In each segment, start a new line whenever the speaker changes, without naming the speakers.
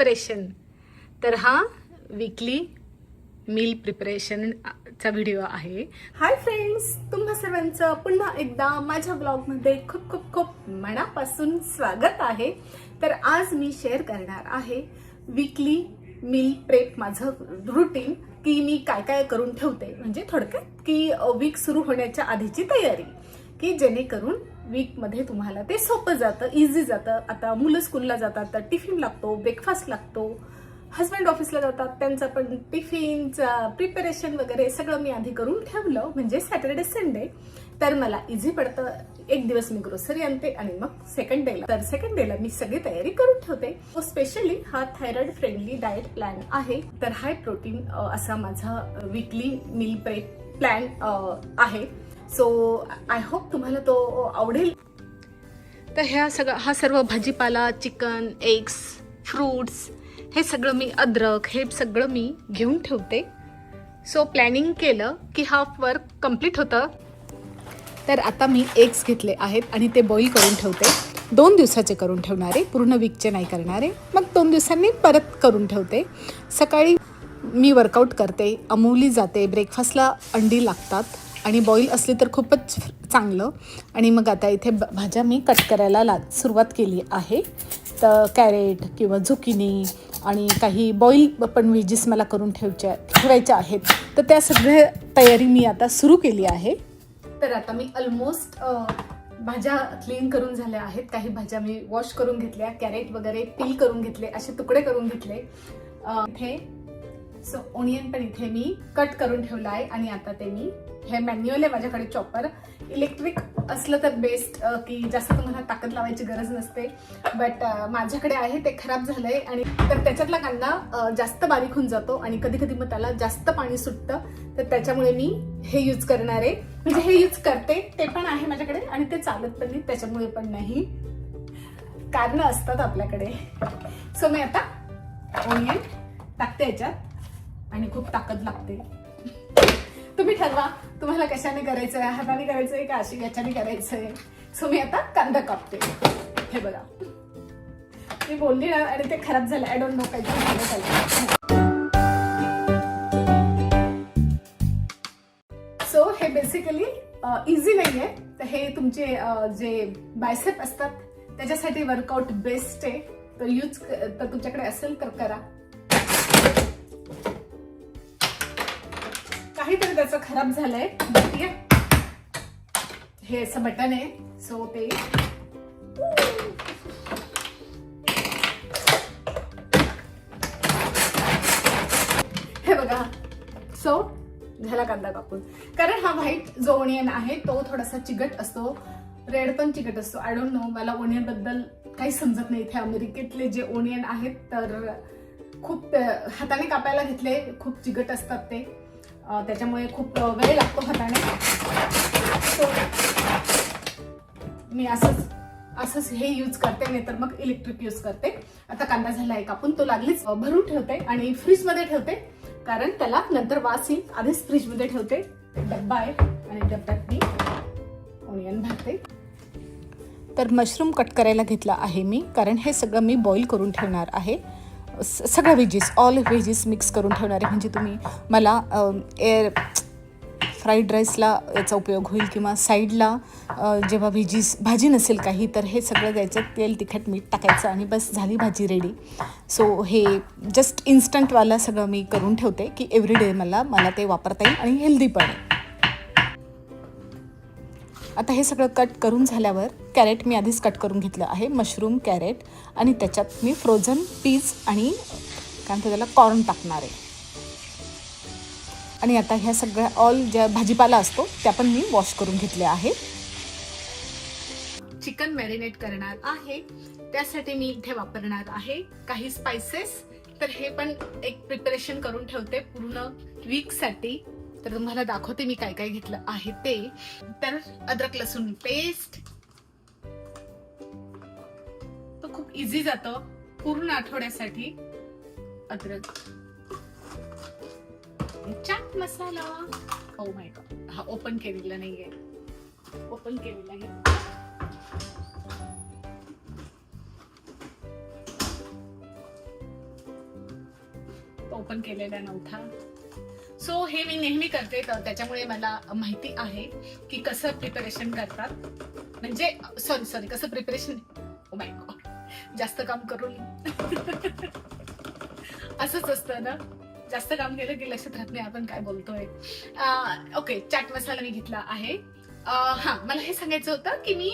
Preparation. तर हा weekly meal प्रिपरेशनचा video आहे.
हाय फ्रेंड्स, तुम्हा सर्वांचं पुन्हा एकदा माझ्या ब्लॉगमध्ये खूप खूप खूप मनापासून स्वागत आहे. तर आज मी शेअर करणार आहे वीकली मील प्रेप, माझं रुटीन, की मी काय काय करून ठेवते. म्हणजे थोडक्यात की वीक सुरू होण्याच्या आधीची तयारी, की जेणेकरून वीकमध्ये तुम्हाला ते सोपं जातं, इझी जातं. आता मुलं स्कूलला जातात तर टिफिन लागतो, ब्रेकफास्ट लागतो, हस्बंड ऑफिसला जातात त्यांचं पण टिफिनचं प्रिपरेशन वगैरे सगळं मी आधी करून ठेवलं, म्हणजे सॅटर्डे संडे. तर मला इझी पडतं. एक दिवस मी ग्रोसरी आणते आणि मग सेकंड डेला मी सगळी तयारी करून ठेवते. स्पेशली हा थायरॉइड फ्रेंडली डाएट प्लॅन आहे. तर हाय प्रोटीन असा माझा वीकली मील प्रेप प्लॅन आहे. सो आय होप तुम्हाला तो आवडेल.
तर हा सर्व भाजीपाला, चिकन, एग्स, फ्रूट्स, हे सगळं मी, अद्रक, हे सगळं मी घेऊन ठेवते. सो प्लॅनिंग केलं की हाफ वर्क कम्प्लीट होतं. तर आता मी एग्स घेतले आहेत आणि ते बॉईल करून ठेवते. 2 दिवसाचे करून ठेवणारे, पूर्ण वीकचे नाही करणारे. मग 2 दिवसांनी परत करून ठेवते. सकाळी मी वर्कआउट करते, अमूली जाते, ब्रेकफास्टला अंडी लागतात आणि बॉईल असली तर खूपच चांगलं. आणि मग आता इथे भाज्या मी कट करायला सुरुवात केली आहे. तर कॅरेट किंवा झुकिनी आणि काही बॉईल पण व्हेजीस मला करून ठेवायच्या आहेत. तर त्या सगळ्या तयारी मी आता सुरू केली आहे.
तर आता मी ऑलमोस्ट भाज्या क्लीन करून झाल्या आहेत. काही भाज्या मी वॉश करून घेतल्या, कॅरेट वगैरे पील करून घेतले, असे तुकडे करून घेतले. इथे सो ओनियन पण इथे मी कट करून ठेवलं आहे. आणि आता ते मी, हे मॅन्युअल आहे माझ्याकडे चॉपर. इलेक्ट्रिक असलं तर बेस्ट, की जास्त तुम्हाला ताकद लावायची गरज नसते. बट माझ्याकडे आहे, ते खराब झालंय. आणि तर त्याच्यातला कांदा जास्त बारीक होऊन जातो आणि कधी कधी मग त्याला जास्त पाणी सुटतं. तर त्याच्यामुळे मी हे यूज करणार आहे. म्हणजे हे यूज करते, ते पण आहे माझ्याकडे आणि ते चालत पण नाही, त्याच्यामुळे पण नाही. कारणं असतात आपल्याकडे. सो मी आता ओनियन टाकते याच्यात आणि खूप ताकद लागते. तुम्ही ठरवा तुम्हाला कशाने करायचंय, हाताने करायचंय का अशी याच्याने करायचंय. सो मी आता कांदा कापते. हे बघा, मी बोलली ना आणि ते खराब झालं. आय डोंट नो काय झालं. सो हे बेसिकली इझी नाहीये. तर हे तुमचे जे बायसेप असतात त्याच्यासाठी वर्कआउट बेस्ट आहे. तर तुमच्याकडे असेल तर करा. काहीतरी त्याचं खराब झालंय. हे असं बटन आहे, सो ते हे बघा. सो झाला कांदा कापून. कारण हा व्हाईट जो ओनियन आहे तो थोडासा चिकट असतो, रेड पण चिकट असतो. आय डोंट नो, मला ओनियन बद्दल काही समजत नाही. इथे अमेरिकेतले जे ओनियन आहेत तर खूप हाताने कापायला घेतले, खूप चिकट असतात ते. त्याच्यामुळे खूप वेळ लागतो हाताने. सो मी असंच हे यूज करते, नाही तर मग इलेक्ट्रिक यूज करते. आता कांदा झाला आहे कापून, तो लागलीच भरून ठेवते आणि फ्रीजमध्ये ठेवते, कारण त्याला नंतर वास येईल. आधीच फ्रीजमध्ये ठेवते. डब्बा आहे आणि डब्यात मी ओनियन भरते.
तर मशरूम कट करायला घेतला आहे मी, कारण हे सगळं मी बॉईल करून ठेवणार आहे. सगळ्या व्हेजीस, ऑल व्हेजीस मिक्स करून ठेवणार आहे. म्हणजे तुम्ही मला फ्राईड राईसला याचा उपयोग होईल, किंवा साईडला जेव्हा भाजी नसेल काही, तर हे सगळं द्यायचं. तेल, तिखट, मीठ टाकायचं आणि बस झाली भाजी रेडी. सो हे जस्ट इन्स्टंटवाला सगळं मी करून ठेवते, की एव्हरीडे मला ते वापरता येईल आणि हेल्दी पण आहे. आता हे सगळं कट करून झाल्यावर कॅरेट मी आधीच कट करून घेतलं आहे, मशरूम, कॅरेट, आणि त्याच्यात मी फ्रोझन पीज आणि काय म्हणतात त्याला, कॉर्न टाकणार आहे. आणि आता ह्या सगळ्या ऑल ज्या भाजीपाला असतो त्या पण मी वॉश करून घेतले आहे.
चिकन मॅरिनेट करणार आहे, त्यासाठी मी इथे वापरणार आहे काही स्पाइसेस. तर हे पण एक प्रिपरेशन करून ठेवते पूर्ण वीकसाठी. तर तुम्हाला दाखवते मी काय काय घेतलं आहे ते. तर अद्रक लसूण पेस्ट, तो खूप इझी जातं पूर्ण आठवड्यासाठी. अद्रक, chaat masala, oh my God, हा ओपन केलेला नाहीये, ओपन केलेला आहे. ओपन केलेला नव्हता. सो हे मी नेहमी करते, तर त्याच्यामुळे मला माहिती आहे की कसं प्रिपरेशन करतात. म्हणजे सॉरी कसं प्रिपरेशन, ओ माय गॉड, जास्त काम करून असंच असतं ना, जास्त काम केलं की लक्षात राहत नाही आपण काय बोलतोय. ओके, चाट मसाला मी घेतला आहे. हा, मला हे सांगायचं होतं की मी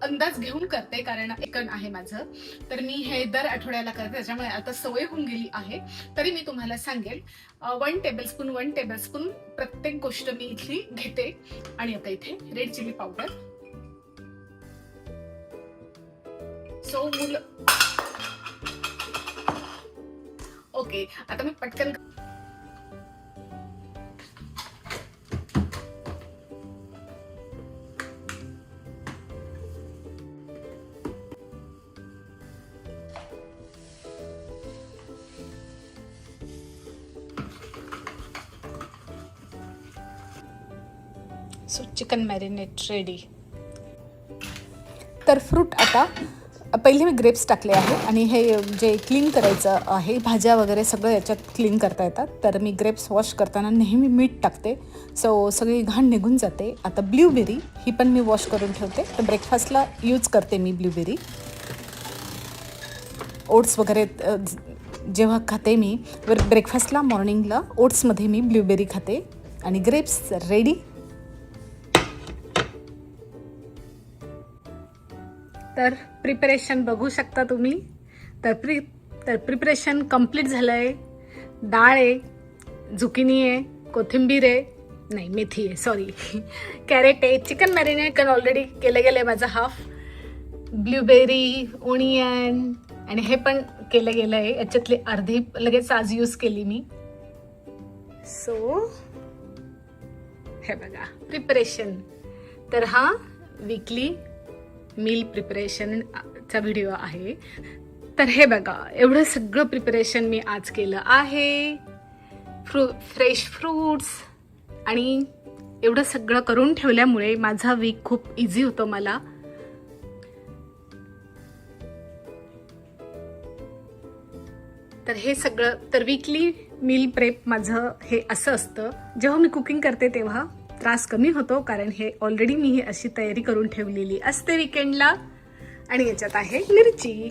अंदाज घेऊन करते, कारण एकण आहे माझं, तर मी हे दर आठवड्याला करते, त्याच्यामुळे आता सवय होऊन गेली आहे. तरी मी तुम्हाला सांगेल 1 टेबलस्पून प्रत्येक गोष्ट मी इथली घेते. आणि आता इथे red chilli powder. So okay, आता मी पटकन
सो चिकन मॅरिनेट रेडी.
तर फ्रूट आता पहिले मी ग्रेप्स टाकले आहे, आणि हे जे क्लीन करायचं आहे, भाज्या वगैरे सगळं याच्यात क्लीन करता येतात. तर मी ग्रेप्स वॉश करताना नेहमी मीठ टाकते, सो सगळी घाण निघून जाते. आता ब्ल्यूबेरी ही पण मी वॉश करून ठेवते, तर ब्रेकफास्टला यूज करते मी ब्ल्यूबेरी. ओट्स वगैरे जेव्हा खाते मी ब्रेकफास्टला, मॉर्निंगला ओट्समध्ये मी ब्ल्यूबेरी खाते. आणि ग्रेप्स रेडी.
तर प्रिपरेशन बघू शकता तुम्ही. तर प्रिपरेशन कंप्लीट झालं आहे. डाळ आहे, झुकिनी आहे, कोथिंबीर आहे, नाही मेथी आहे, सॉरी, कॅरेट आहे, चिकन मॅरिनेट ऑलरेडी केलं गेलं आहे माझं हाफ, ब्ल्यूबेरी, ओनियन, आणि हे पण केलं गेलं आहे. याच्यातली अर्धी लगेच आज यूज केली मी. सो हे बघा प्रिपरेशन. तर हा वीकली मील प्रिपरेशनचा व्हिडिओ आहे. तर हे बघा, एवढं सगळं प्रिपरेशन मी आज केलं आहे. फ्रेश फ्रूट्स आणि एवढं सगळं करून ठेवल्यामुळे माझा वीक खूप इझी होतो मला. तर हे सगळं, तर वीकली मील प्रेप माझं हे असं असतं. जेव्हा मी कुकिंग करते तेव्हा त्रास कमी होतो, कारण हे ऑलरेडी मी ही अशी तयारी करून ठेवलेली असते वीकेंडला. आणि याच्यात आहे मिरची.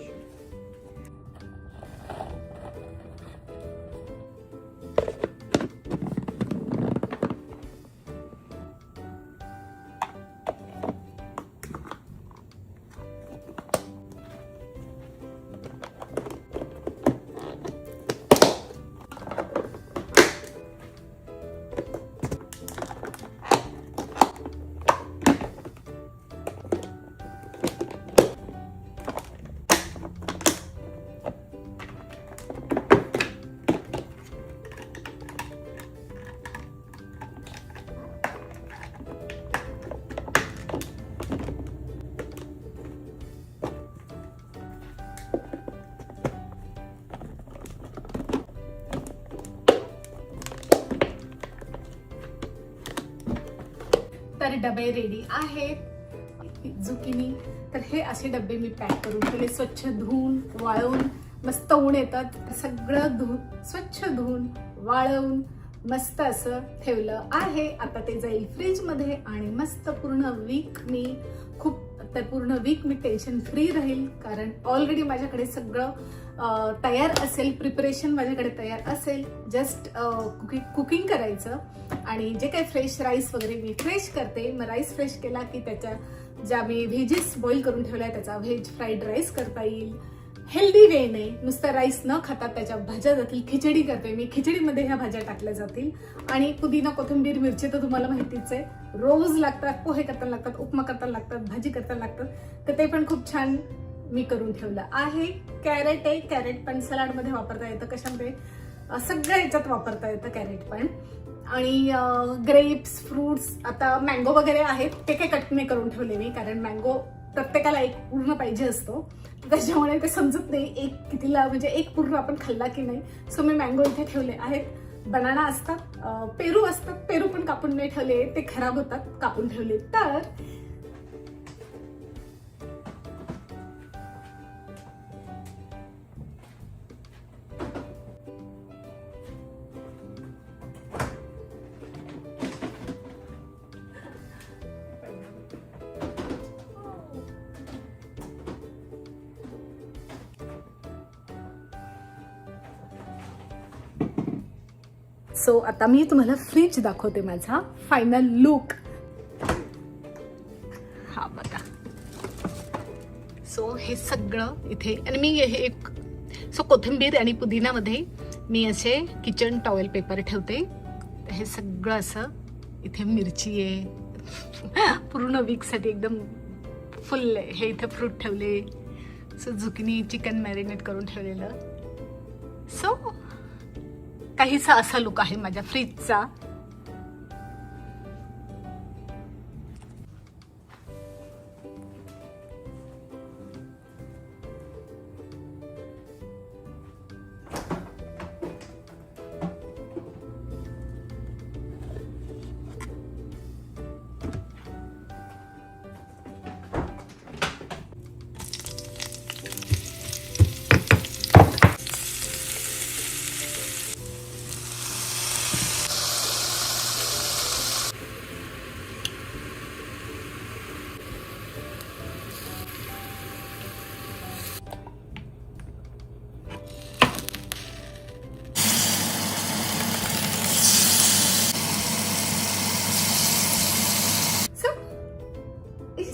तर डबे रेडी आहेत. झुकिनी, तर हे असे डबे मी पॅक करून ठेवले, स्वच्छ धुवून वाळवून. मस्त ऊन येतात, सगळं स्वच्छ धुवून वाळवून मस्त असं ठेवलं आहे. आता ते जाईल फ्रीजमध्ये, आणि मस्त पूर्ण वीक मी टेन्शन फ्री राहील, कारण ऑलरेडी माझ्याकडे सगळं तयार असेल, प्रिपरेशन माझ्याकडे तयार असेल. जस्ट कुकिंग करायचं. आणि जे काही फ्रेश राईस वगैरे मी फ्रेश करते, मग राईस फ्रेश केला की त्याच्या ज्या मी व्हेजेस बॉईल करून ठेवल्या त्याचा व्हेज फ्राईड राईस करता येईल. हेल्दी वेने, नुसतं राईस न खाता त्याच्या भाज्या जातील. खिचडी करते मी, खिचडीमध्ये ह्या भाज्या टाकल्या जातील. आणि पुदिना, कोथिंबीर, मिरची तर तुम्हाला माहितीच आहे, रोज लागतात. पोहे करताना लागतात, उपमा करताना लागतात, भाजी करताना लागतात. तर ते पण खूप छान मी करून ठेवलं आहे. कॅरेट आहे, कॅरेट पण सलाडमध्ये वापरता येतं, कशामध्ये सगळ्या याच्यात वापरता येतं कॅरेट पण. आणि ग्रेप्स, फ्रूट्स, आता मँगो वगैरे आहेत, ते काही कट नाही करून ठेवले मी, कारण मँगो प्रत्येकाला एक पूर्ण पाहिजे असतो, त्याच्यामुळे ते समजत नाही एक कितीला, म्हणजे एक पूर्ण आपण खाल्ला की नाही. सो मी मँगो इथे ठेवले आहेत. बनाना असतात, पेरू असतात, पेरू पण कापून नाही ठेवले, ते खराब होतात, कापून ठेवले. तर सो आता मी तुम्हाला फ्रीज दाखवते, माझा फायनल लुक. हा बघा. सो हे सगळं इथे, आणि मी हे सो कोथिंबीर आणि पुदिनामध्ये मी असे किचन टॉवेल पेपर ठेवते. हे सगळं असं, इथे मिरची आहे पूर्ण वीकसाठी एकदम फुल आहे. हे इथे फ्रूट ठेवले. सो झुकिनी चिकन मॅरिनेट करून ठेवलेलं. सो काहीसा असा लुक आहे माझ्या फ्रीजचा.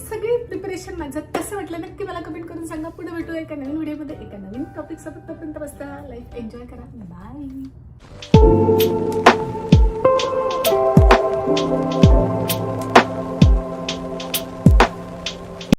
सगळी प्रिपरेशन माझं कसं वाटलं नक्की मला कमेंट करून सांगा. पुढे भेटूया एका नवीन व्हिडिओमध्ये एका नवीन टॉपिक सोबत. तोपर्यंत बसता, लाईफ एन्जॉय करा. बाय.